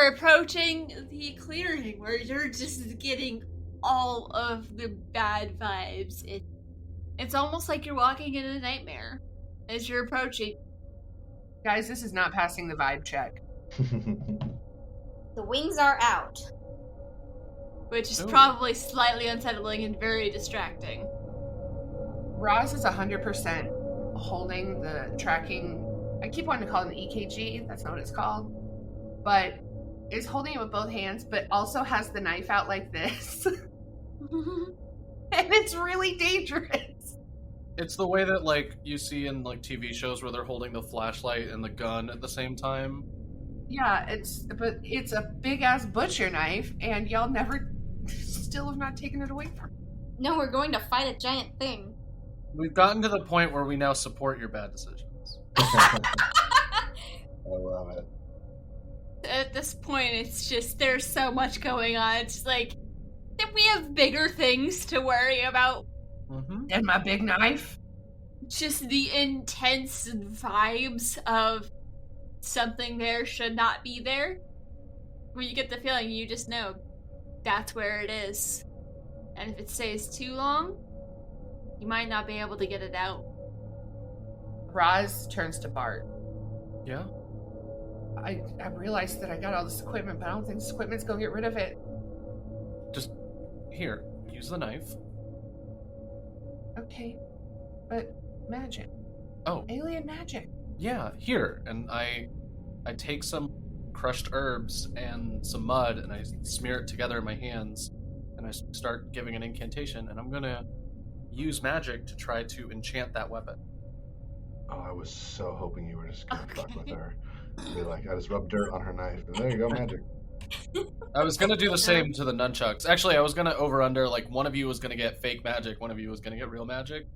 you're approaching the clearing where you're just getting all of the bad vibes. It's almost like you're walking in a nightmare as you're approaching. Guys, this is not passing the vibe check. The wings are out. Which is probably slightly unsettling and very distracting. Roz is 100% holding the tracking. I keep wanting to call it an EKG. That's not what it's called. But is holding it with both hands, but also has the knife out like this. And it's really dangerous. It's the way that, like, you see in, like, TV shows where they're holding the flashlight and the gun at the same time. Yeah, it's a big-ass butcher knife, and y'all still have not taken it away from me. No, we're going to fight a giant thing. We've gotten to the point where we now support your bad decisions. I love it. At this point, it's just, there's so much going on. It's like, we have bigger things to worry about. Mm-hmm. And my big knife. Just the intense vibes of something there should not be there. When you get the feeling, you just know that's where it is. And if it stays too long, you might not be able to get it out. Roz turns to Bart. Yeah? I realized that I got all this equipment, but I don't think this equipment's gonna get rid of it. Just, here, use the knife. Okay, but magic. Oh. Alien magic. Yeah, here. And I take some crushed herbs and some mud, and I smear it together in my hands, and I start giving an incantation, and I'm gonna use magic to try to enchant that weapon. Oh, I was so hoping you were just gonna fuck with her. Be like, I just rubbed dirt on her knife, and there you go, magic. I was gonna do the same to the nunchucks. Actually, I was gonna over-under, like, one of you was gonna get fake magic, one of you was gonna get real magic.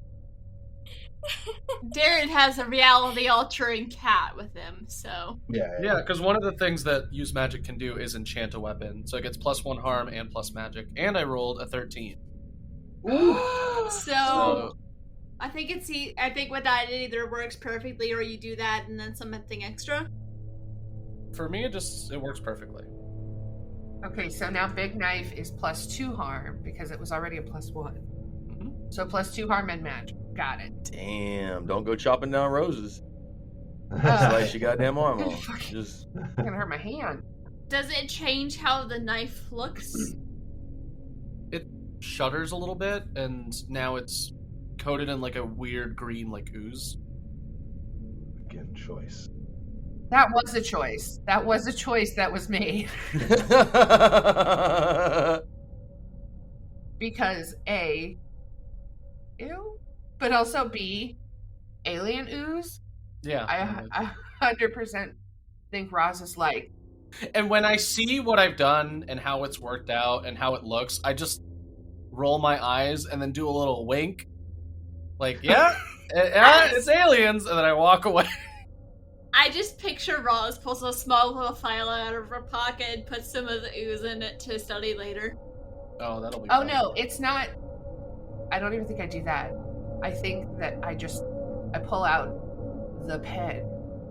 Darren has a reality-altering cat with him, so... Yeah, because one of the things that use magic can do is enchant a weapon. So it gets +1 harm and plus magic. And I rolled a 13. Ooh. So... I think with that, it either works perfectly or you do that and then something extra. For me, it works perfectly. Okay, so now big knife is +2 harm because it was already a +1. Mm-hmm. So +2 harm and magic. Got it. Damn, don't go chopping down roses. Slice your goddamn arm off. Just It's gonna hurt my hand. Does it change how the knife looks? It shudders a little bit, and now it's coated in like a weird green, like ooze. Again, choice. That was a choice. That was a choice that was made. Because A, ew, but also B, alien ooze. Yeah. I 100% think Roz is like. And when I see what I've done and how it's worked out and how it looks, I roll my eyes and then do a little wink. Like, yeah, it's aliens, and then I walk away. I just picture Roz pulls a small little file out of her pocket and puts some of the ooze in it to study later. Oh, that'll be Oh fun. no, it's not. I don't even think I do that. I think that I pull out the pen.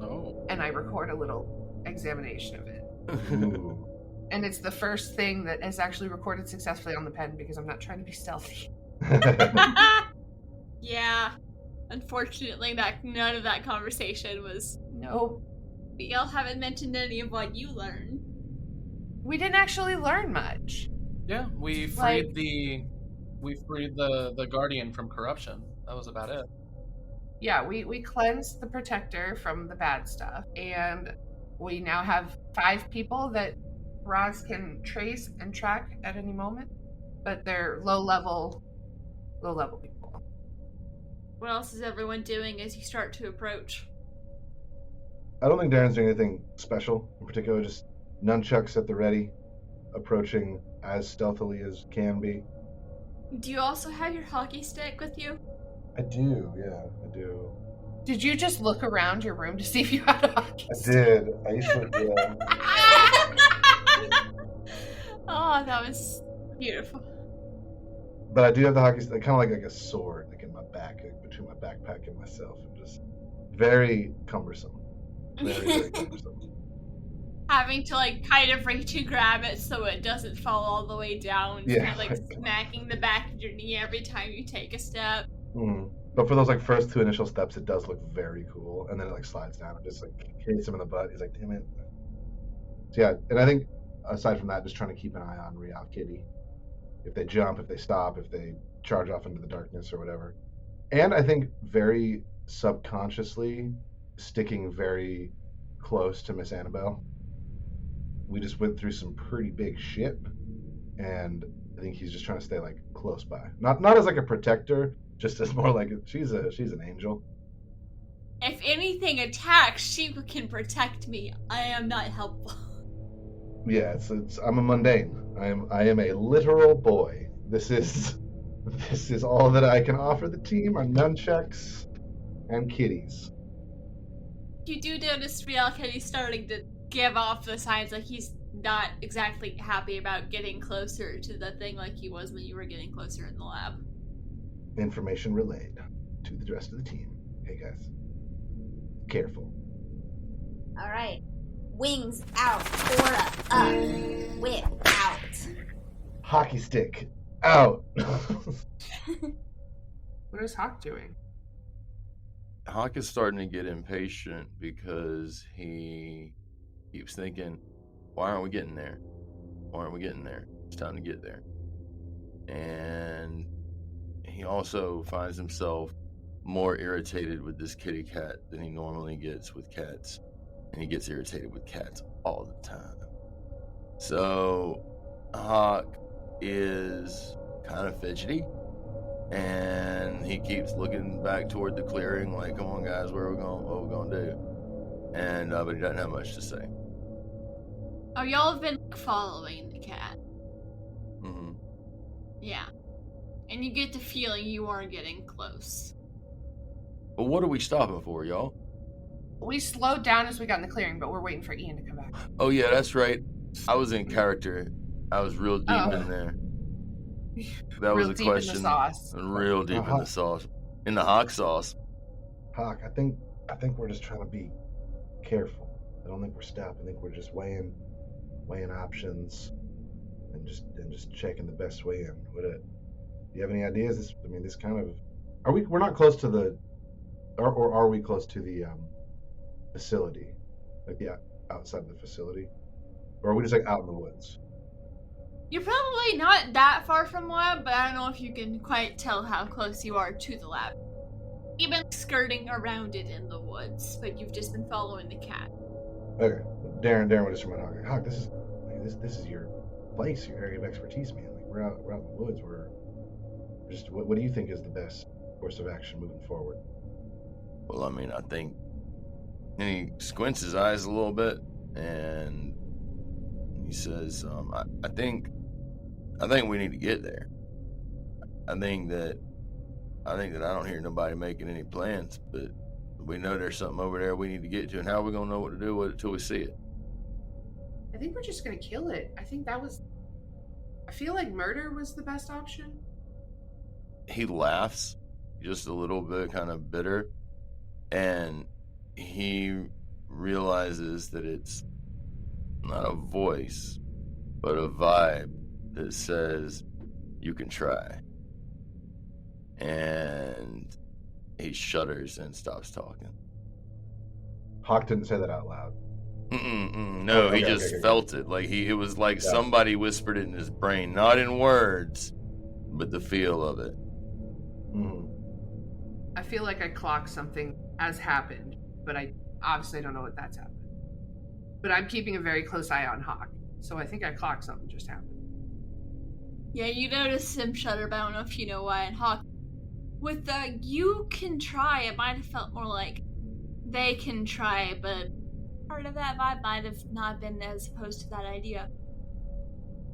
Oh. And I record a little examination of it. Ooh. And it's the first thing that is actually recorded successfully on the pen because I'm not trying to be stealthy. Yeah. Unfortunately, none of that conversation was... Nope. Y'all haven't mentioned any of what you learned. We didn't actually learn much. Yeah, we freed the Guardian from corruption. That was about it. Yeah, we cleansed the Protector from the bad stuff. And we now have 5 people that Roz can trace and track at any moment. But they're low-level people. What else is everyone doing as you start to approach? I don't think Darren's doing anything special in particular, just nunchucks at the ready, approaching as stealthily as can be. Do you also have your hockey stick with you? I do, yeah, I do. Did you just look around your room to see if you had a hockey stick? I did. I used to, yeah. Oh, that was beautiful. But I do have the hockey stick, kind of like a sword, like in my back, like between my backpack and myself, and just very cumbersome. Very, very cumbersome. having to like kind of reach and grab it so it doesn't fall all the way down. It's Yeah. kind of like smacking the back of your knee every time you take a step. But for those like first 2 initial steps, it does look very cool, and then it like slides down and just like hits him in the butt. He's like, "Damn it!" So yeah, and I think aside from that, just trying to keep an eye on Real Kitty. If they jump, if they stop, if they charge off into the darkness or whatever. And I think very subconsciously sticking very close to Miss Annabelle. We just went through some pretty big shit, and I think he's just trying to stay like close by. Not as like a protector, just as more like she's an angel. If anything attacks, she can protect me. I am not helpful. Yeah, it's I'm a mundane. I am a literal boy. This is all that I can offer the team are nunchucks and kitties. You do notice Real Kitty starting to give off the signs like he's not exactly happy about getting closer to the thing like he was when you were getting closer in the lab. Information relayed to the rest of the team. Hey guys, careful. All right. Wings out, Florida up, whip out. Hockey stick out. What is Hawk doing? Hawk is starting to get impatient because he keeps thinking, why aren't we getting there? Why aren't we getting there? It's time to get there. And he also finds himself more irritated with this kitty cat than he normally gets with cats. And he gets irritated with cats all the time. So Hawk is kind of fidgety. And he keeps looking back toward the clearing like, come on guys, what are we going to do? And but he doesn't have much to say. Oh, y'all have been following the cat. Mm-hmm. Yeah. And you get the feeling you are getting close. But what are we stopping for, y'all? We slowed down as we got in the clearing, but we're waiting for Ian to come back. Oh yeah, that's right. I was in character. I was real deep in there. That was Real a deep question. in the sauce. Real deep in the sauce. In the Hawk sauce. Hawk, I think we're just trying to be careful. I don't think we're stopping. I think we're just weighing options and just checking the best way in. Do you have any ideas? This kind of we're not close to the or are we close to the facility? Like the outside of the facility? Or are we just like out in the woods? You're probably not that far from the lab, but I don't know if you can quite tell how close you are to the lab. You've been skirting around it in the woods, but you've just been following the cat. Okay. Darren would just remind Hawk, Hawk, this is your place, your area of expertise, man. Like we're out in the woods. We're just what do you think is the best course of action moving forward? Well, I mean, I think. And he squints his eyes a little bit, and he says, I think we need to get there. I think that I don't hear nobody making any plans, but we know there's something over there we need to get to, and how are we gonna know what to do with it till we see it? I think we're just gonna kill it. I feel like murder was the best option. He laughs, just a little bit, kind of bitter, and he realizes that it's not a voice, but a vibe that says, you can try. And he shudders and stops talking. Hawk didn't say that out loud. No, Okay, he just felt it. Like it was like somebody whispered it in his brain, not in words, but the feel of it. Mm-hmm. I feel like I clocked something as happened, but I obviously don't know what that's happened. But I'm keeping a very close eye on Hawk, so I think I clocked something just happened. Yeah, you notice him shudder, but I don't know if you know why. And Hawk, with the you can try, it might have felt more like they can try, but part of that vibe might have not been as opposed to that idea.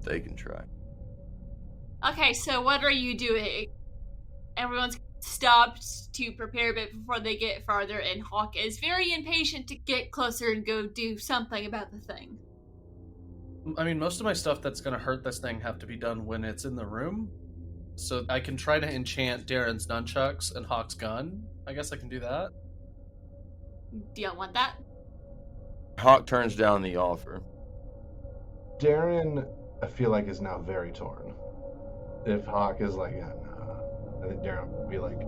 They can try. Okay, so what are you doing? Everyone's stopped to prepare a bit before they get farther, and Hawk is very impatient to get closer and go do something about the thing. I mean, most of my stuff that's going to hurt this thing have to be done when it's in the room. So I can try to enchant Darren's nunchucks and Hawk's gun. I guess I can do that. Do you want that? Hawk turns down the offer. Darren, I feel like, is now very torn. If Hawk is like, yeah, no, I think Darren would be like,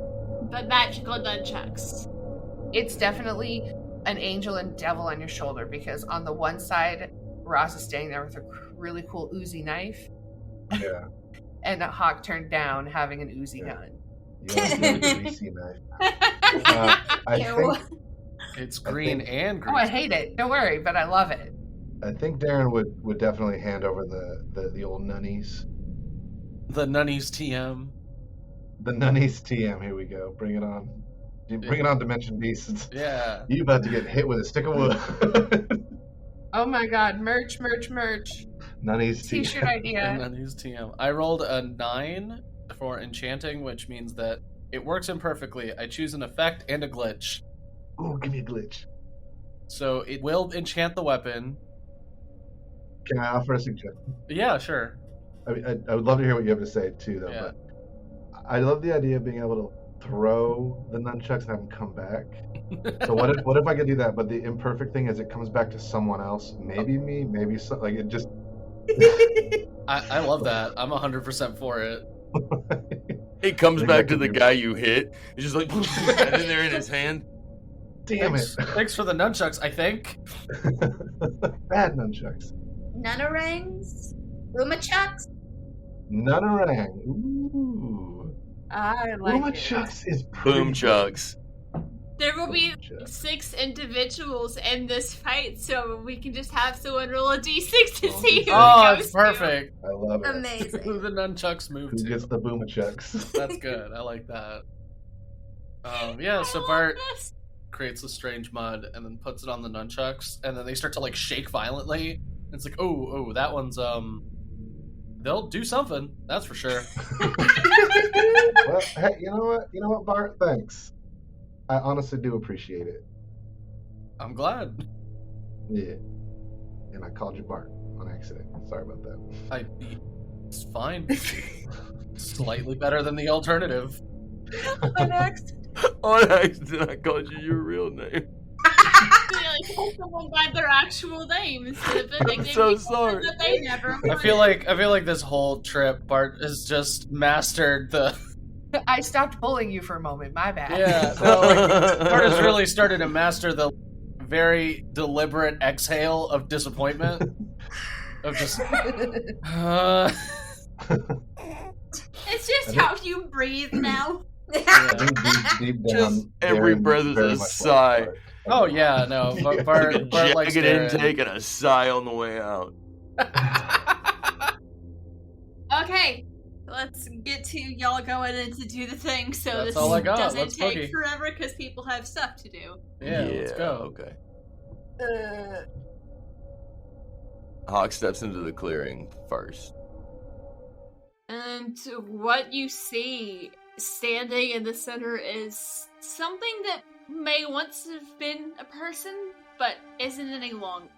But magical nunchucks. It's definitely an angel and devil on your shoulder, because on the one side, Ross is standing there with a really cool Uzi knife, yeah, and Hawk turned down having an Uzi Yeah. gun. you don't feel the greasy knife. I Ew. think It's green and green. Oh, I hate it. Don't worry, but I love it. Darren would definitely hand over the old nunnies. The Nunnies TM. The nunnies TM, here we go. Bring it on. Bring it on, Dimension Beasts. Yeah. You about to get hit with a stick of wood. Oh my god, merch, merch, merch. Nunnies T-shirt TM. The idea. Nunnies TM. I rolled a 9 for enchanting, which means that it works imperfectly. I choose an effect and a glitch. Ooh, give me a glitch. So it will enchant the weapon. Can I offer a suggestion? Yeah, sure. I mean, I would love to hear what you have to say too, though. Yeah. But I love the idea of being able to throw the nunchucks and have them come back. So what if I could do that? But the imperfect thing is it comes back to someone else. Maybe me. Maybe like it just. I love that. I'm 100% for it. It comes Think back that to could the be- guy you hit. He's just like, and then they're in his hand. Damn it! Thanks for the nunchucks, I think. Bad nunchucks. Nunarangs? Rumachucks? Nunarang. Ooh. I like it. Nunchucks is pretty Boom chucks. There will be Boomchucks. 6 individuals in this fight, so we can just have someone roll a d6 to Oh, see who Oh, it goes it's perfect. I love it. Amazing. Who the nunchucks move Who to. gets the boomachucks? That's good. I like that. Yeah, so I love Bart this. creates the strange mud and then puts it on the nunchucks, and then they start to like shake violently. It's like, oh, that one's they'll do something, that's for sure. Well, hey, you know what, Bart? Thanks. I honestly do appreciate it. I'm glad. Yeah. And I called you Bart on accident. Sorry about that. It's fine. Slightly better than the alternative. Next. On accident, I called you your real name. Like, call someone by their actual name instead of the nickname so people sorry. that they never I feel like this whole trip, Bart has just mastered the. I stopped bullying you for a moment. My bad. Yeah, no, like, Bart has really started to master the very deliberate exhale of disappointment. Of just. It's just how you breathe now. I think deep down, Just every Darren breath is very a much sigh. likes Bart. Oh yeah, no, but Bart, Like a Bart likes jagged Darren. intake and a sigh on the way out. Okay, let's get to y'all going in to do the thing so That's this all I got. doesn't Let's take boogie. forever because people have stuff to do. Yeah, let's go. Okay. Hawk steps into the clearing first. And what you see standing in the center is something that may once have been a person, but isn't any longer.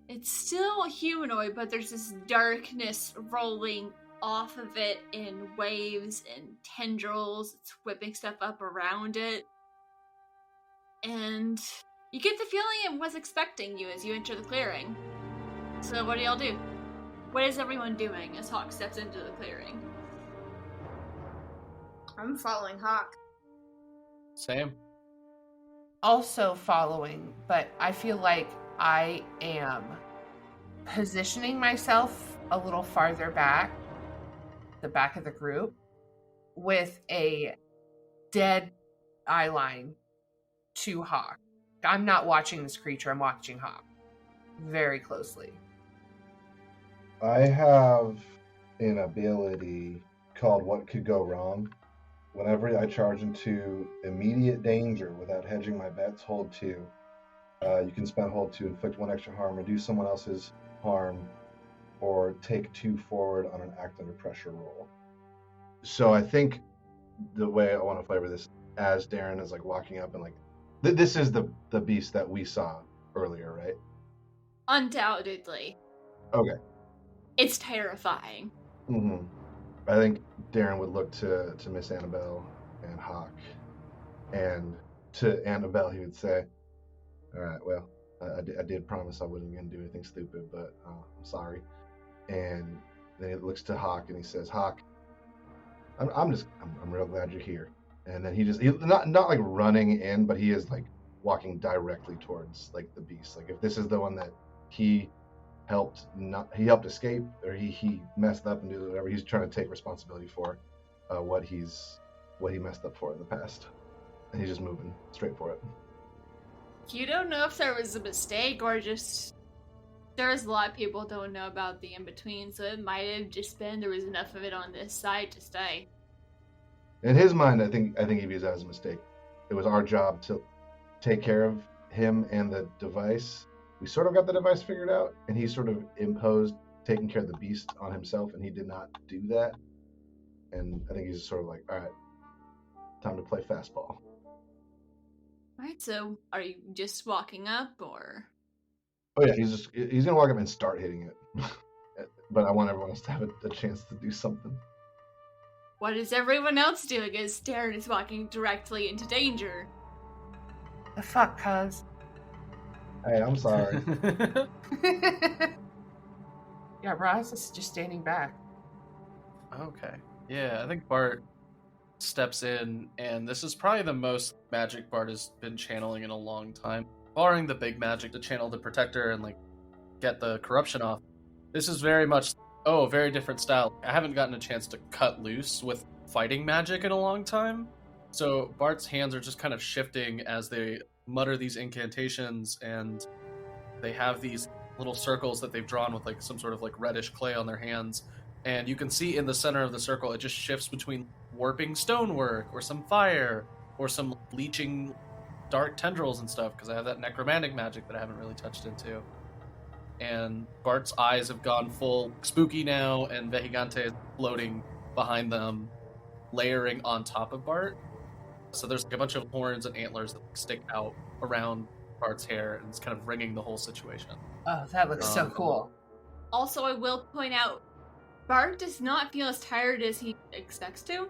It's still humanoid, but there's this darkness rolling off of it in waves and tendrils. It's whipping stuff up around it. And you get the feeling it was expecting you as you enter the clearing. So what do y'all do? What is everyone doing as Hawk steps into the clearing? I'm following Hawk. Same. Also following, but I feel like I am positioning myself a little farther back, the back of the group, with a dead eye line to Hawk. I'm not watching this creature, I'm watching Hawk very closely. I have an ability called What Could Go Wrong. Whenever I charge into immediate danger without hedging my bets, hold 2. You can spend hold 2, inflict 1 extra harm, reduce someone else's harm, or take 2 forward on an act under pressure roll. So I think the way I want to flavor this, as Darren is like walking up and like, this is the beast that we saw earlier, right? Undoubtedly. Okay. It's terrifying. Mm-hmm. I think Darren would look to Miss Annabelle and Hawk, and to Annabelle he would say, "All right, well, I did promise I wasn't going to do anything stupid, but I'm sorry. And then he looks to Hawk and he says, Hawk, I'm real glad you're here. And then he's not like running in, but he is like walking directly towards like the beast. Like if this is the one that he helped escape, or he messed up and did whatever, he's trying to take responsibility for what he messed up for in the past. And he's just moving straight for it. You don't know if there was a mistake or just there's a lot of people don't know about the in-between, so it might have just been there was enough of it on this side to stay. In his mind, I think he views that as a mistake. It was our job to take care of him and the device. We sort of got the device figured out, and he sort of imposed taking care of the beast on himself, and he did not do that. And I think he's sort of like, all right, time to play fastball. Alright, so are you just walking up, or? Oh yeah, he's gonna walk up and start hitting it. But I want everyone else to have a chance to do something. What is everyone else doing as Darren is walking directly into danger? The fuck, cuz? Hey, I'm sorry. Yeah, Roz is just standing back. Okay. Yeah, I think Bart steps in, and this is probably the most magic Bart has been channeling in a long time. Barring the big magic to channel the Protector and, like, get the corruption off. This is very much, a very different style. I haven't gotten a chance to cut loose with fighting magic in a long time. So Bart's hands are just kind of shifting as they mutter these incantations, and they have these little circles that they've drawn with, like, some sort of, like, reddish clay on their hands. And you can see in the center of the circle, it just shifts between warping stonework, or some fire, or some bleaching dark tendrils and stuff, because I have that necromantic magic that I haven't really touched into. And Bart's eyes have gone full spooky now, and Vehigante is floating behind them, layering on top of Bart. So there's like a bunch of horns and antlers that stick out around Bart's hair, and it's kind of ringing the whole situation. Oh, that looks so cool. Also, I will point out, Bart does not feel as tired as he expects to.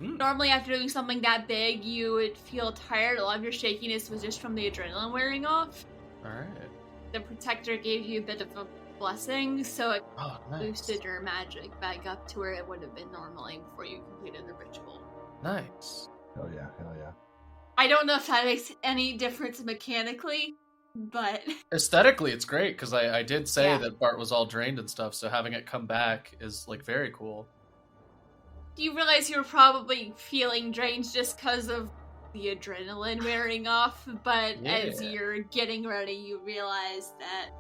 Normally, after doing something that big, you would feel tired. A lot of your shakiness was just from the adrenaline wearing off. Alright. The Protector gave you a bit of a blessing, so it nice. boosted your magic back up to where it would have been normally before you completed the ritual. Nice. Hell yeah, hell yeah. I don't know if that makes any difference mechanically, but... Aesthetically, it's great, because I did say Yeah. that Bart was all drained and stuff, so having it come back is, like, very cool. You realize you were probably feeling drained just because of the adrenaline wearing off, but as you're getting ready, you realize that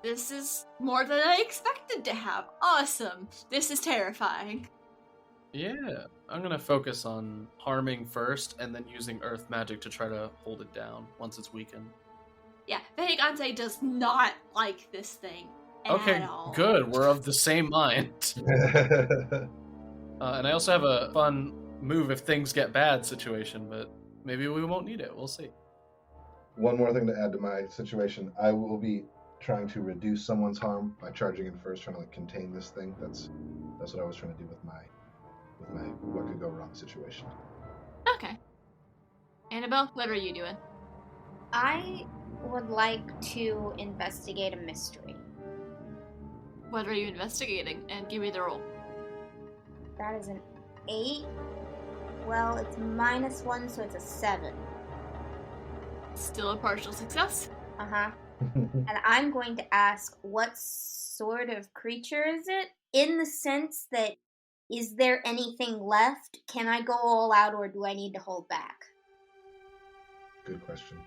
this is more than I expected to have. Awesome. This is terrifying. Yeah, I'm gonna focus on harming first, and then using earth magic to try to hold it down once it's weakened. Yeah, Vehigante does not like this thing Okay, at all. good. We're of the same mind. And I also have a fun move if things get bad situation, but maybe we won't need it. We'll see. One more thing to add to my situation. I will be trying to reduce someone's harm by charging in first, trying to like contain this thing. That's what I was trying to do with my what could go wrong situation. Okay. Annabelle, what are you doing? I would like to investigate a mystery. What are you investigating? And give me the roll. That is an 8. Well, it's -1, so it's a 7. Still a partial success. Uh-huh. And I'm going to ask, what sort of creature is it? In the sense that, is there anything left? Can I go all out, or do I need to hold back? Good question.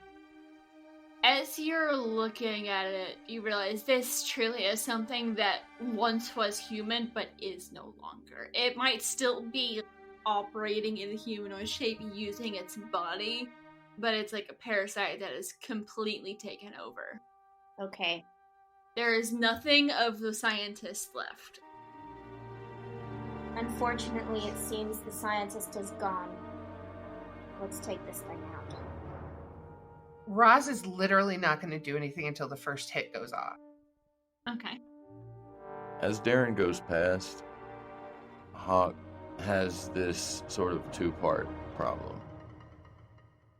As you're looking at it, you realize this truly is something that once was human, but is no longer. It might still be operating in the humanoid shape using its body, but it's like a parasite that is completely taken over. Okay. There is nothing of the scientist left. Unfortunately, it seems the scientist is gone. Let's take this thing out. Roz is literally not going to do anything until the first hit goes off. Okay. As Darren goes past, Hawk has this sort of two-part problem.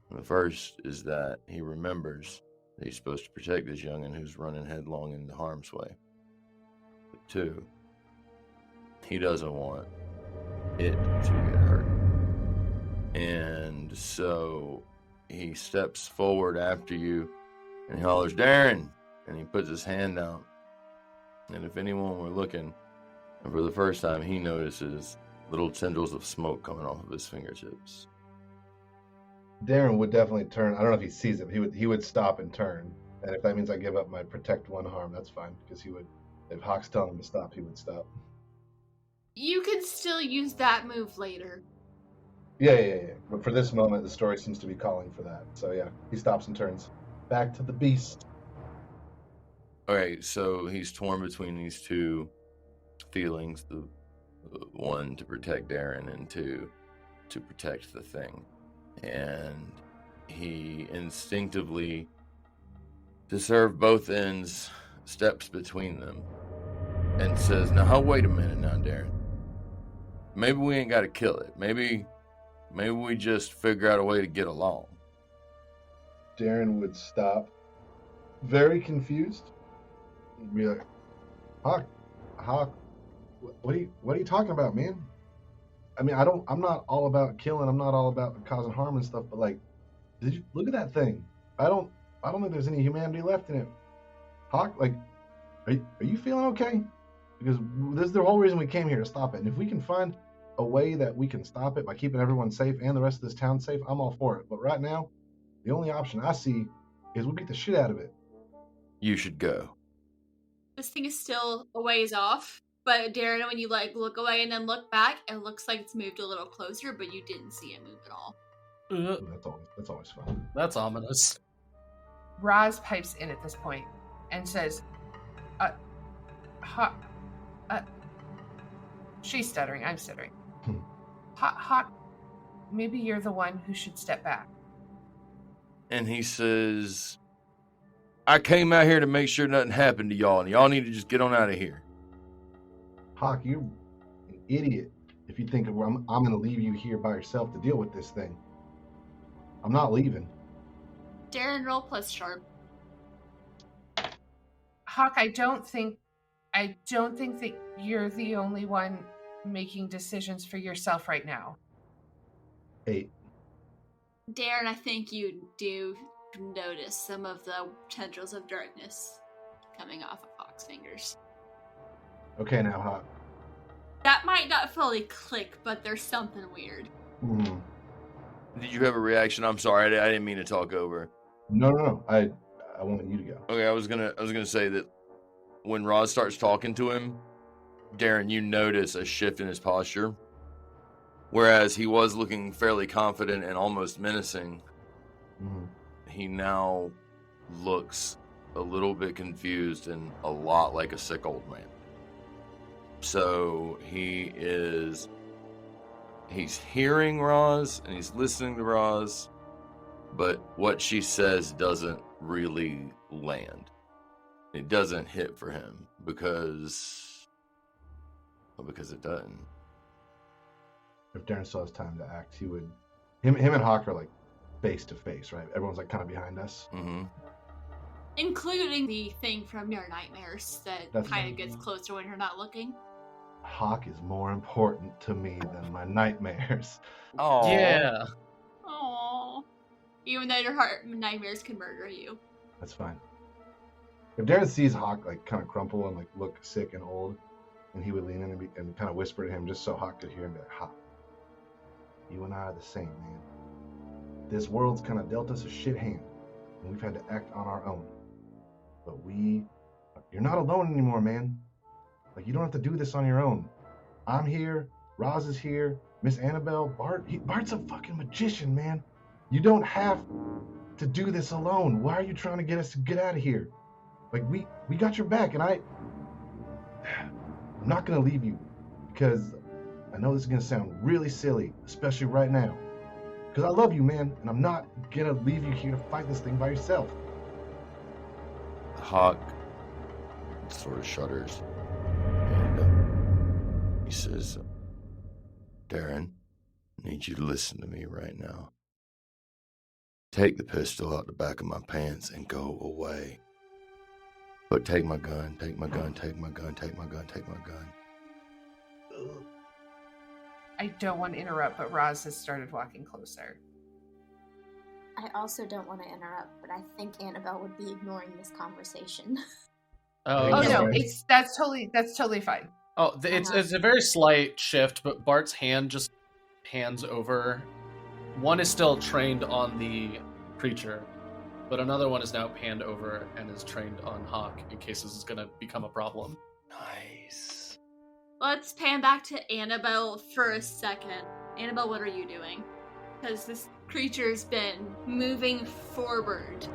The first is that he remembers that he's supposed to protect this youngin' who's running headlong into harm's way. But 2, he doesn't want it to get hurt. And so he steps forward after you and he hollers, "Darren!" And he puts his hand out. And if anyone were looking, and for the first time, he notices little tendrils of smoke coming off of his fingertips. Darren would definitely turn. I don't know if he sees it, but he would stop and turn. And if that means I give up my protect 1 harm, that's fine. Because he would, if Hawk's telling him to stop, he would stop. You can still use that move later. Yeah. But for this moment, the story seems to be calling for that. So yeah, he stops and turns back to the beast. Okay, so he's torn between these 2 feelings, the one to protect Darren and 2 to protect the thing. And he instinctively, to serve both ends, steps between them and says, "Now, wait a minute now, Darren. Maybe we ain't got to kill it. Maybe we just figure out a way to get along." Darren would stop, very confused. He'd be like, Hawk, what are you talking about, man? I mean, I'm not all about killing. I'm not all about causing harm and stuff. But like, did you look at that thing? I don't think there's any humanity left in it. Hawk, like, are you feeling okay? Because this is the whole reason we came here, to stop it. And if we can find a way that we can stop it by keeping everyone safe and the rest of this town safe, I'm all for it. But right now, the only option I see is we beat the shit out of it. You should go. This thing is still a ways off, but Darren, when you look away and then look back, it looks like it's moved a little closer, but you didn't see it move at all. Ooh, that's always fun. That's ominous. Roz pipes in at this point and says, she's stuttering, I'm stuttering. Hawk, maybe you're the one who should step back. And he says, "I came out here to make sure nothing happened to y'all, and y'all need to just get on out of here." Hawk, you're an idiot if you think I'm going to leave you here by yourself to deal with this thing. I'm not leaving. Darren, roll plus sharp. Hawk, I don't think that you're the only one making decisions for yourself right now. 8. Darren, I think you do notice some of the tendrils of darkness coming off of Hawk's fingers. Okay, now, Hawk. That might not fully click, but there's something weird. Mm. Did you have a reaction? I'm sorry, I didn't mean to talk over. No. I wanted you to go. Okay, I was gonna say that when Roz starts talking to him, Darren, you notice a shift in his posture. Whereas he was looking fairly confident and almost menacing, he now looks a little bit confused and a lot like a sick old man. So he's hearing Roz and he's listening to Roz, but what she says doesn't really land. It doesn't hit for him because it doesn't. If Darren still has time to act, he would. Him and Hawk are like face to face, right? Everyone's like kind of behind us. Mm-hmm. Including the thing from your nightmares that That's kind of right. gets closer when you're not looking. Hawk is more important to me than my nightmares. Oh Yeah. Aww. Even though your nightmares can murder you. That's fine. If Darren sees Hawk like kind of crumple and like look sick and old, and he would lean in and kind of whisper to him just so Hawk could hear him, be like, "Hawk, you and I are the same, man. This world's kind of dealt us a shit hand, and we've had to act on our own. But you're not alone anymore, man. Like, you don't have to do this on your own. I'm here, Roz is here, Miss Annabelle, Bart's a fucking magician, man. You don't have to do this alone. Why are you trying to get us to get out of here? Like, we got your back, and I'm not gonna leave you, because I know this is gonna sound really silly, especially right now, because I love you, man, and I'm not gonna leave you here to fight this thing by yourself." Hawk sort of shudders and he says, "Darren, I need you to listen to me right now. take the pistol out the back of my pants and go away. But take my gun, take my gun, take my gun, take my gun, take my gun. I don't want to interrupt, but Roz has started walking closer. I also don't want to interrupt, but I think Annabelle would be ignoring this conversation. Oh Okay. no, that's totally fine. Oh, it's a very slight shift, but Bart's hand just hands over. One is still trained on the creature, but another one is now panned over and is trained on Hawk in case this is going to become a problem. Nice. Let's pan back to Annabelle for a second. Annabelle, what are you doing? Because this creature's been moving forward,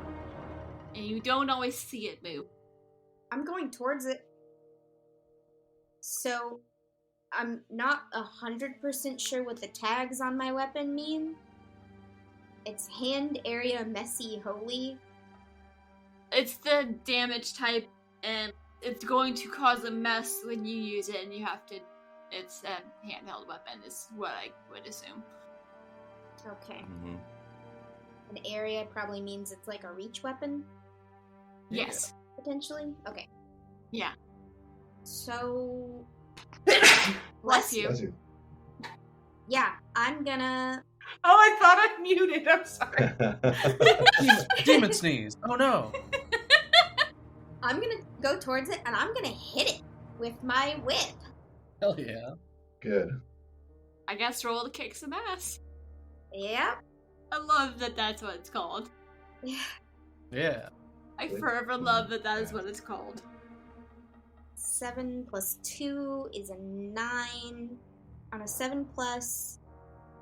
and you don't always see it move. I'm going towards it. So, I'm not 100% sure what the tags on my weapon mean. It's hand, area, messy, holy. It's the damage type, and it's going to cause a mess when you use it, and you have to... It's a handheld weapon, is what I would assume. Okay. Mm-hmm. An area probably means it's like a reach weapon, Yes. potentially? Okay. Yeah. So... Bless you. Bless you. Yeah, I'm gonna... Oh, I thought I muted. I'm sorry. Demon sneeze. Oh no. I'm gonna go towards it, and I'm gonna hit it with my whip. Hell yeah. Good. I guess roll to kick some ass. Yep. I love that that's what it's called. Yeah. I Kick forever some love that that is ass. what it's called. 7 plus 2 is a 9. On a 7 plus,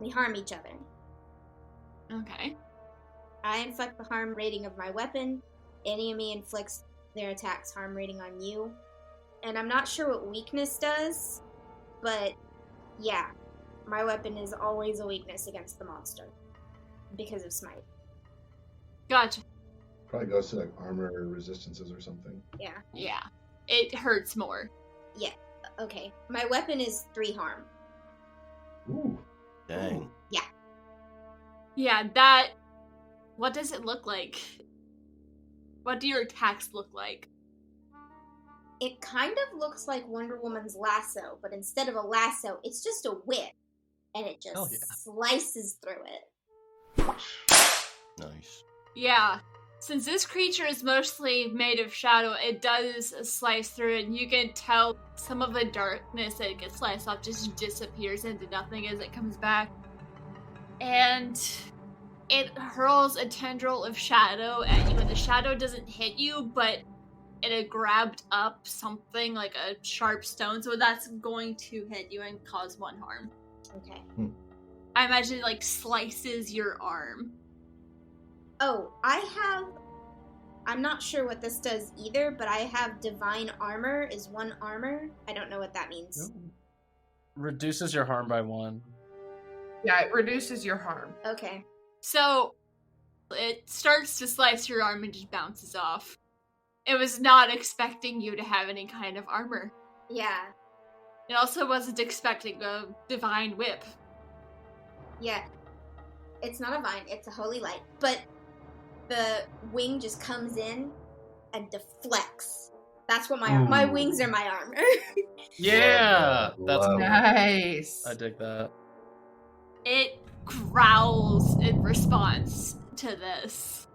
we harm each other. Okay. I inflict the harm rating of my weapon. Enemy inflicts their attack's harm rating on you. And I'm not sure what weakness does, but yeah, my weapon is always a weakness against the monster because of smite. Gotcha. Probably goes to like armor resistances or something. Yeah. Yeah. It hurts more. Yeah. Okay. My weapon is 3 harm. Ooh. Dang. Yeah, that... What does it look like? What do your attacks look like? It kind of looks like Wonder Woman's lasso, but instead of a lasso, it's just a whip. And it just Hell yeah. slices through it. Nice. Yeah. Since this creature is mostly made of shadow, it does slice through it, and you can tell some of the darkness that it gets sliced off just disappears into nothing as it comes back. And it hurls a tendril of shadow at you, and the shadow doesn't hit you, but it had grabbed up something like a sharp stone, so that's going to hit you and cause 1 harm. Okay. I imagine it like slices your arm. Oh, I'm not sure what this does either, but I have divine armor is 1 armor. I don't know what that means. Reduces your harm by 1. Yeah, it reduces your harm. Okay. So, it starts to slice your arm and just bounces off. It was not expecting you to have any kind of armor. Yeah. It also wasn't expecting a divine whip. Yeah. It's not a vine, it's a holy light. But the wing just comes in and deflects. That's what my Ooh. wings are my armor. Yeah! That's Love cool. it. Nice. I dig that. It growls in response to this.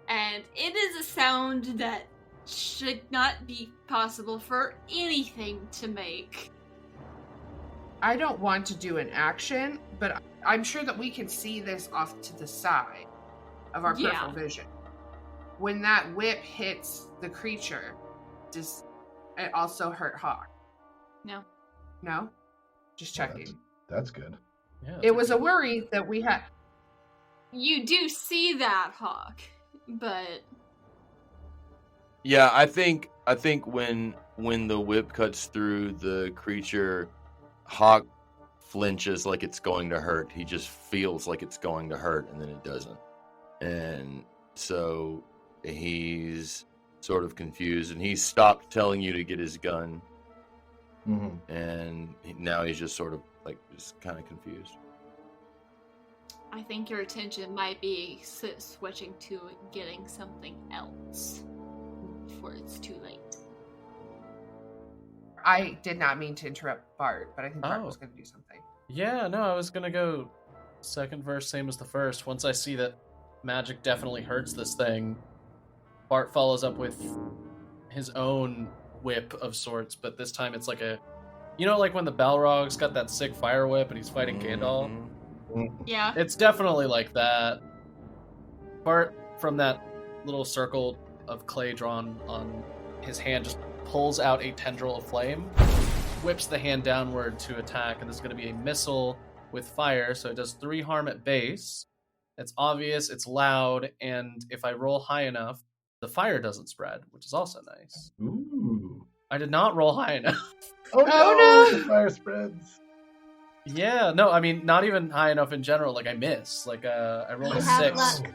And it is a sound that should not be possible for anything to make. I don't want to do an action, but I'm sure that we can see this off to the side of our Yeah. peripheral vision. When that whip hits the creature, does it also hurt Hawk? No. No? Just checking. That's good. Yeah, It was a worry that we had. You do see that, Hawk, but Yeah, I think when the whip cuts through the creature, Hawk flinches like it's going to hurt. He just feels like it's going to hurt, and then it doesn't. And so he's sort of confused, and he stopped telling you to get his gun, Mm-hmm. and now he's just sort of like just kind of confused. I think your attention might be switching to getting something else before it's too late. I did not mean to interrupt Bart, but I think Bart Oh. was going to do something. Yeah, no, I was gonna go second verse, same as the first. Once I see that magic definitely hurts this thing, Bart follows up with his own whip of sorts, but this time it's like like when the Balrog's got that sick fire whip and he's fighting Gandalf? Yeah. It's definitely like that. Bart, from that little circle of clay drawn on his hand, just pulls out a tendril of flame, whips the hand downward to attack, and there's going to be a missile with fire, so it does 3 harm at base. It's obvious, it's loud, and if I roll high enough, the fire doesn't spread, which is also nice. Ooh. I did not roll high enough. Oh no! The fire spreads. Yeah, no, I mean, not even high enough in general. Like, I miss. Like, I rolled You a have 6. luck.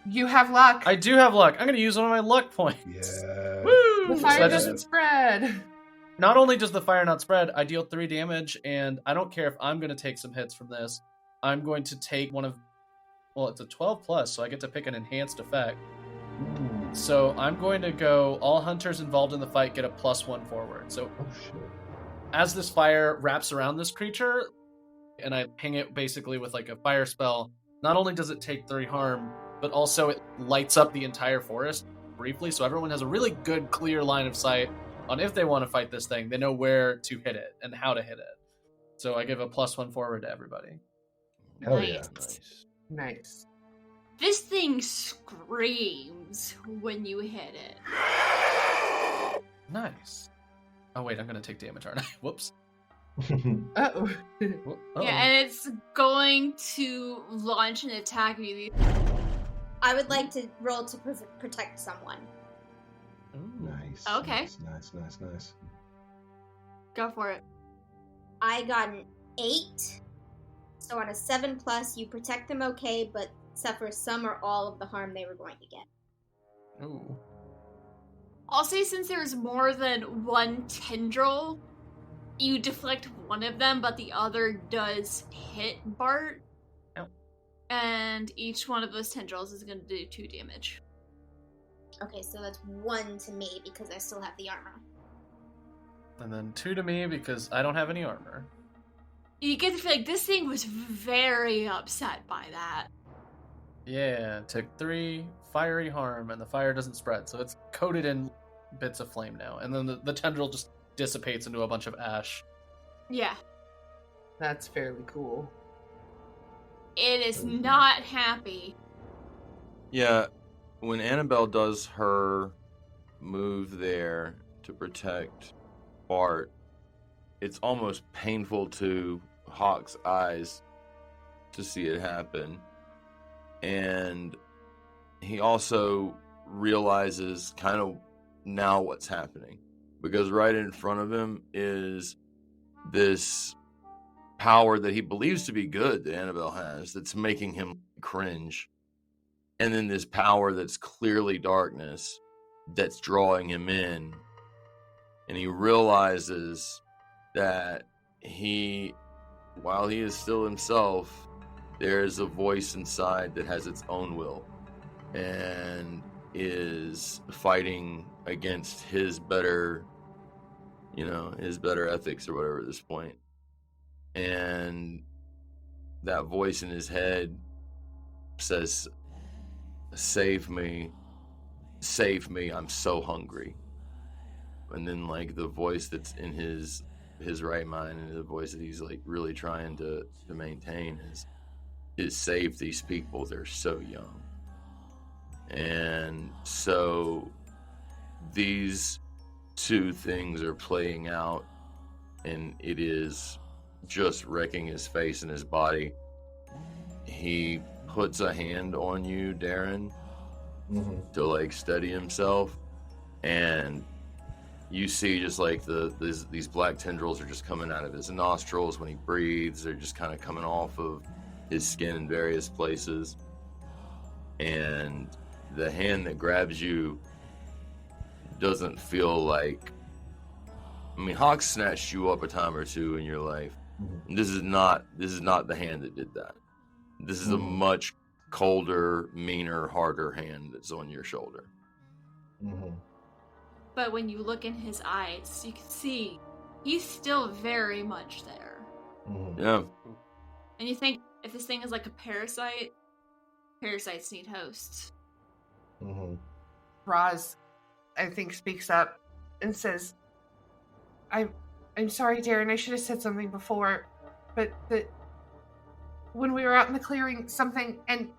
You have luck. I do have luck. I'm going to use one of my luck points. Yeah. Woo! The So fire that just- doesn't spread. Not only does the fire not spread, I deal 3 damage, and I don't care if I'm going to take some hits from this. I'm going to take one of... Well, it's a 12 plus, so I get to pick an enhanced effect. Ooh. So I'm going to go, all hunters involved in the fight get a +1 forward. So Oh shit. as this fire wraps around this creature, and I ping it basically with like a fire spell, not only does it take 3 harm, but also it lights up the entire forest briefly, so everyone has a really good, clear line of sight on if they want to fight this thing. They know where to hit it and how to hit it. So I give a +1 forward to everybody. Hell yeah. Nice. Nice. This thing screams when you hit it. Nice. Oh wait, I'm gonna take damage, aren't I? Whoops. Uh-oh. Oh. Yeah, and it's going to launch an attack at you. I would like to roll to protect someone. Ooh. Nice. Okay. Nice. Go for it. I got an 8. So on a 7+, you protect them okay, but suffer some or all of the harm they were going to get. Ooh. I'll say since there's more than one tendril, you deflect one of them, but the other does hit Bart. Ow. And each one of those tendrils is going to do 2 damage. Okay, so that's 1 to me because I still have the armor. And then 2 to me because I don't have any armor. You get to feel like this thing was very upset by that. Yeah, took 3 fiery harm, and the fire doesn't spread, so it's coated in bits of flame now. And then the tendril just dissipates into a bunch of ash. Yeah. That's fairly cool. It is not happy. Yeah, when Annabelle does her move there to protect Bart, it's almost painful to Hawk's eyes to see it happen. And he also realizes kind of now what's happening, because right in front of him is this power that he believes to be good that Annabelle has that's making him cringe, and then this power that's clearly darkness that's drawing him in. And he realizes that while he is still himself, there's a voice inside that has its own will and is fighting against his better ethics or whatever at this point. And that voice in his head says, save me, I'm so hungry. And then like the voice that's in his right mind and the voice that he's like really trying to maintain is save these people, they're so young. And so these 2 things are playing out, and it is just wrecking his face and his body. He puts a hand on you, Darren, to like steady himself, and you see just like these black tendrils are just coming out of his nostrils when he breathes. They're just kind of coming off of his skin in various places. And the hand that grabs you doesn't feel like... I mean, Hawk snatched you up a time or 2 in your life. This is not the hand that did that. This is a much colder, meaner, harder hand that's on your shoulder. Mm-hmm. But when you look in his eyes, you can see he's still very much there. Mm-hmm. Yeah. And you think, if this thing is like a parasite, parasites need hosts. Mm-hmm. Roz, I think, speaks up and says, I'm sorry, Darren, I should have said something before, but when we were out in the clearing, something and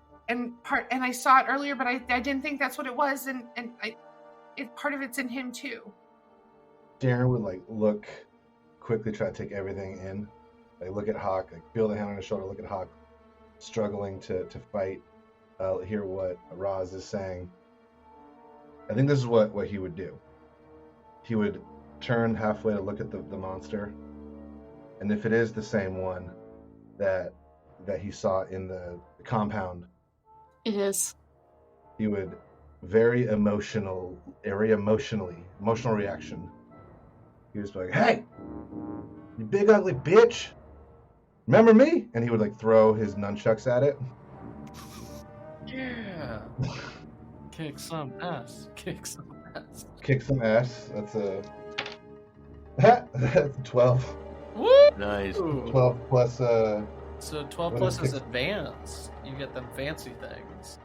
I saw it earlier, but I didn't think that's what it was, and part of it's in him too. Darren would like look quickly, try to take everything in, like look at Hawk, like feel the hand on his shoulder, look at Hawk, struggling to fight. Hear what Roz is saying. I think this is what he would do. He would turn halfway to look at the monster, and if it is the same one that he saw in the compound, It is. he would very emotional reaction. He was like, "Hey, you big ugly bitch, remember me?" And he would like throw his nunchucks at it. Yeah. Kick some ass. Kick some ass. Kick some ass. That's 12. Woo! Nice. 12 plus So 12 What plus is is advanced. You get them fancy things.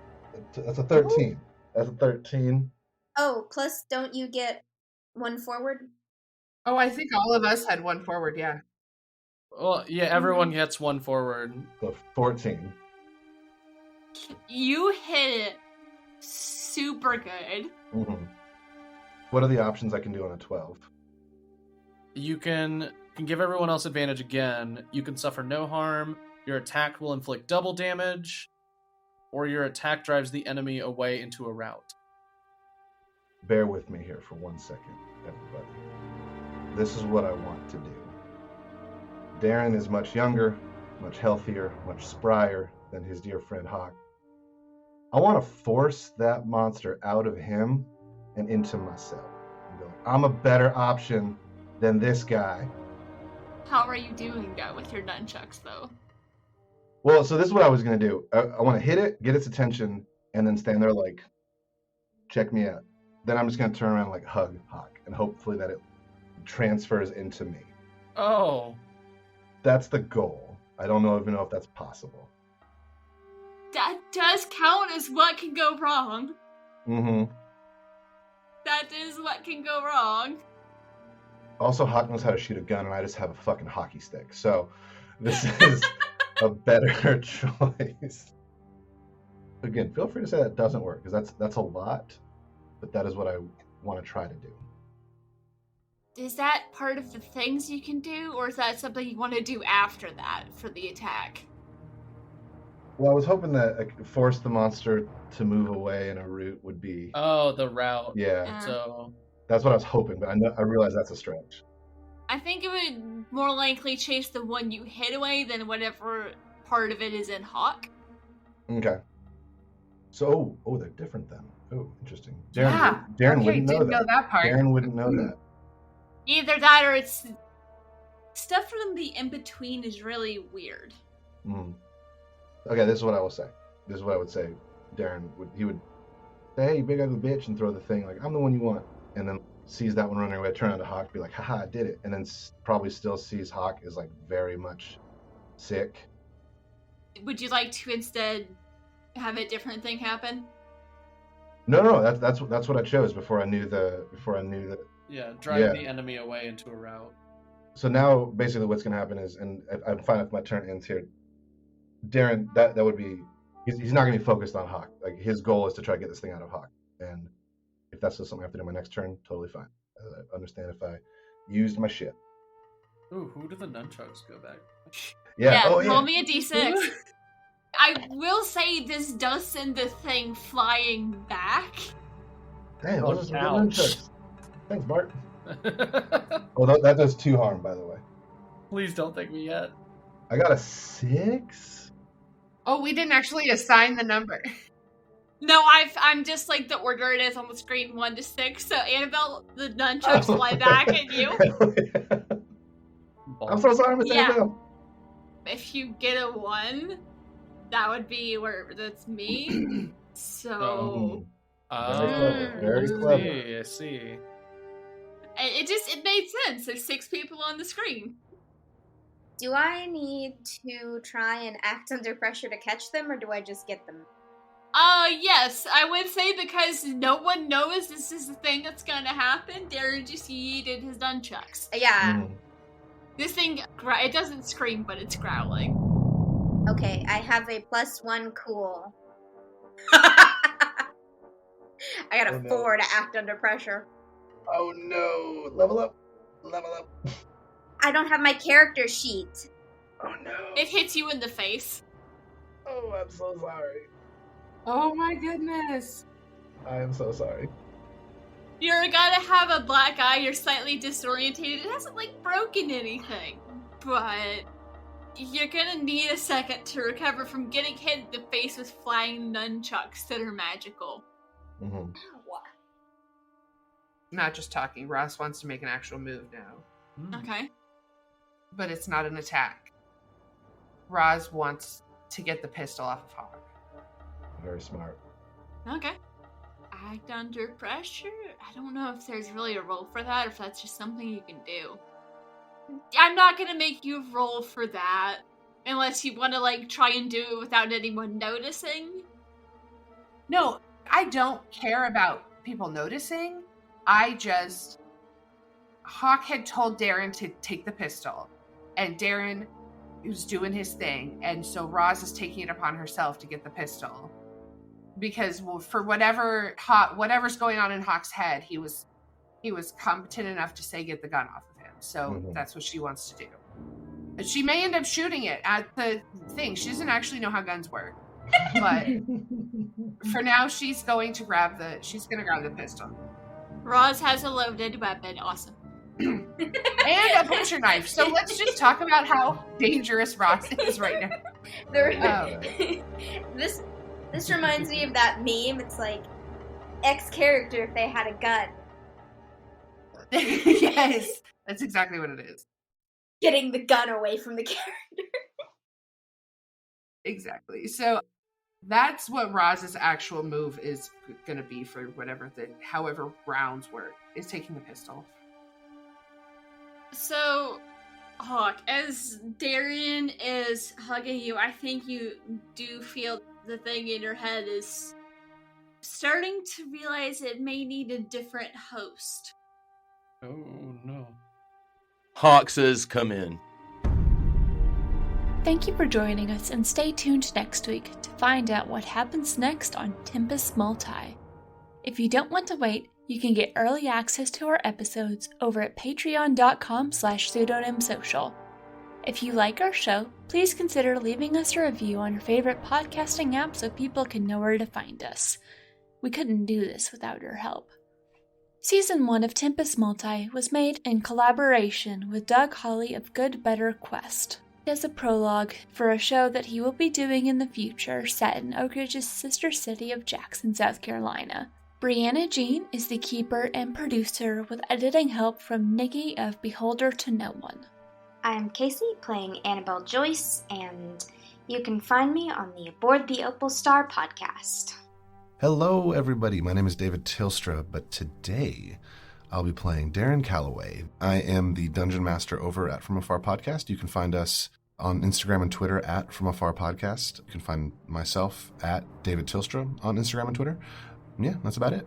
that's a 13. That's a 13. Oh, plus don't you get one forward? Oh, I think all of us had one forward, yeah. Well, yeah, everyone gets one forward. So 14. You hit it super good. Mm-hmm. What are the options I can do on a 12? You can give everyone else advantage again. You can suffer no harm. Your attack will inflict double damage, or your attack drives the enemy away into a route. Bear with me here for 1 second, everybody. This is what I want to do. Darren is much younger, much healthier, much sprier than his dear friend Hawk. I want to force that monster out of him and into myself. And go, I'm a better option than this guy. How are you doing that with your nunchucks, though? Well, so this is what I was going to do. I want to hit it, get its attention, and then stand there like, check me out. Then I'm just going to turn around and like hug Hawk, and hopefully that it transfers into me. Oh. That's the goal. I don't even know if that's possible. That does count as what can go wrong. Mm-hmm. That is what can go wrong. Also, Hawk knows how to shoot a gun, and I just have a fucking hockey stick. So this is a better choice. Again, feel free to say that doesn't work, because that's a lot, but that is what I want to try to do. Is that part of the things you can do, or is that something you want to do after that for the attack? Well, I was hoping that I could force the monster to move away in a route would be... Oh, the route. Yeah, So that's what I was hoping, but I realize that's a stretch. I think it would more likely chase the one you hit away than whatever part of it is in Hawk. Okay. So, they're different then. Oh, interesting. Darren, Yeah. Darren Okay, wouldn't know didn't that. know that part. Darren wouldn't know that. Either that or it's... Stuff from the in-between is really weird. Mm. Okay, this is what I will say. This is what I would say. Darren would say, "Hey, you big ugly bitch," and throw the thing like, "I'm the one you want," and then sees that one running away, turn on to Hawk, be like, "Haha, I did it," and then probably still sees Hawk is like very much sick. Would you like to instead have a different thing happen? No, that's what I chose before I knew the. yeah, drive the enemy away into a route. So now basically what's gonna happen is, and I'm fine if my turn ends here. Darren, that would be, he's not gonna be focused on Hawk. Like his goal is to try to get this thing out of Hawk, and if that's just something I have to do in my next turn, totally fine. I understand if I used my shit. Ooh, who do the nunchucks go back? Yeah. Oh roll yeah. me a d6. I will say this does send the thing flying back. Damn, Oh, those are some good ouch. nunchucks. Thanks, Bart. Oh, that does 2 harm, by the way. Please don't thank me yet. I got a 6. Oh, we didn't actually assign the number. No, I'm just like the order it is on the screen, 1 to 6. So Annabelle, the nunchucks fly back at you. I'm so sorry, Miss Yeah. Annabelle. If you get a 1, that would be where that's me. So Very clever. I see. it made sense. There's 6 people on the screen. Do I need to try and act under pressure to catch them, or do I just get them? Yes, I would say because no one knows this is the thing that's gonna happen, Darren just yeeted his nunchucks. Yeah. This thing, it doesn't scream, but it's growling. Okay, I have a +1 cool. I got a 4 to act under pressure. Oh no! Level up! I don't have my character sheet. Oh no! It hits you in the face. Oh, I'm so sorry. Oh my goodness. I am so sorry. You're gonna have a black eye, you're slightly disorientated. It hasn't, broken anything. But you're gonna need a second to recover from getting hit in the face with flying nunchucks that are magical. Mm-hmm. Not just talking. Ross wants to make an actual move now. Okay. But it's not an attack. Roz wants to get the pistol off of Hawk. Very smart. Okay. Act under pressure? I don't know if there's really a roll for that, or if that's just something you can do. I'm not gonna make you roll for that, unless you want to, try and do it without anyone noticing. No, I don't care about people noticing. Hawk had told Darren to take the pistol, and Darren was doing his thing, and so Roz is taking it upon herself to get the pistol. Because for whatever's going on in Hawk's head, he was competent enough to say get the gun off of him. So that's what she wants to do. And she may end up shooting it at the thing. She doesn't actually know how guns work. But for now, she's going to grab the pistol. Roz has a loaded weapon. Awesome. And a butcher knife. So let's just talk about how dangerous Roz is right now. This reminds me of that meme. It's like X character if they had a gun. Yes, that's exactly what it is. Getting the gun away from the character. Exactly. So that's what Roz's actual move is going to be for however rounds work, is taking the pistol. So, Hawk, as Darren is hugging you, I think you do feel the thing in your head is starting to realize it may need a different host. Oh no. Hawk says, come in. Thank you for joining us, and stay tuned next week to find out what happens next on Tempus Multae. If you don't want to wait, you can get early access to our episodes over at patreon.com/pseudonymsocial. If you like our show, please consider leaving us a review on your favorite podcasting app so people can know where to find us. We couldn't do this without your help. Season 1 of Tempus Multae was made in collaboration with Doug Hawley of Good Better Quest as a prologue for a show that he will be doing in the future set in Oak Ridge's sister city of Jackson, South Carolina. Brianna Jean is the keeper and producer with editing help from Nikki of Beholder to No One. I'm Casey, playing Annabelle Joyce, and you can find me on the Aboard the Opal Star podcast. Hello, everybody. My name is David Tilstra, but today I'll be playing Darren Calloway. I am the Dungeon Master over at From Afar Podcast. You can find us on Instagram and Twitter at From Afar Podcast. You can find myself at David Tilstra on Instagram and Twitter. Yeah, that's about it.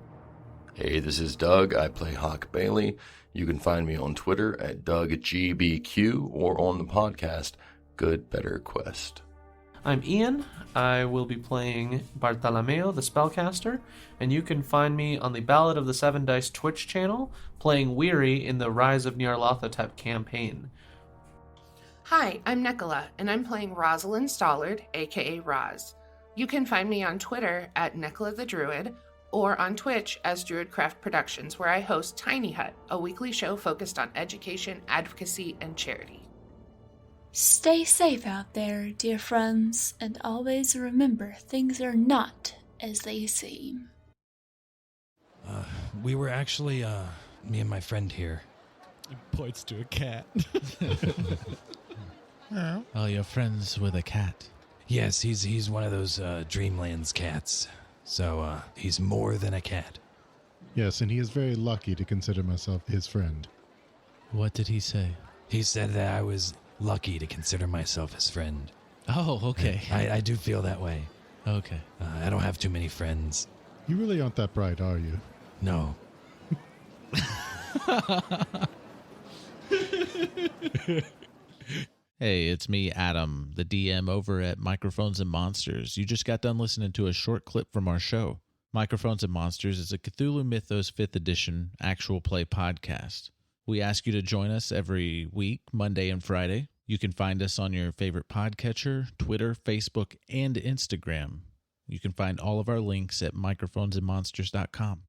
Hey, this is Doug. I play Hawk Bailey. You can find me on Twitter at DougGBQ or on the podcast Good Better Quest. I'm Ian. I will be playing Bartolomeo, the Spellcaster, and you can find me on the Ballad of the Seven Dice Twitch channel, playing Weary in the Rise of Nyarlathotep campaign. Hi, I'm Nicola, and I'm playing Rosalind Stollard, aka Roz. You can find me on Twitter at Nicola the Druid, or on Twitch as Druidcraft Productions, where I host Tiny Hut, a weekly show focused on education, advocacy, and charity. Stay safe out there, dear friends, and always remember things are not as they seem. We were actually, me and my friend here. He points to a cat. Oh, you're friends with a cat? Yes, he's one of those Dreamlands cats. So he's more than a cat. Yes, and he is very lucky to consider myself his friend. What did he say? He said that I was lucky to consider myself his friend. Oh, okay. I do feel that way. Okay. I don't have too many friends. You really aren't that bright, are you? No. Hey, it's me, Adam, the DM over at Microphones and Monsters. You just got done listening to a short clip from our show. Microphones and Monsters is a Cthulhu Mythos 5th edition actual play podcast. We ask you to join us every week, Monday and Friday. You can find us on your favorite podcatcher, Twitter, Facebook, and Instagram. You can find all of our links at microphonesandmonsters.com.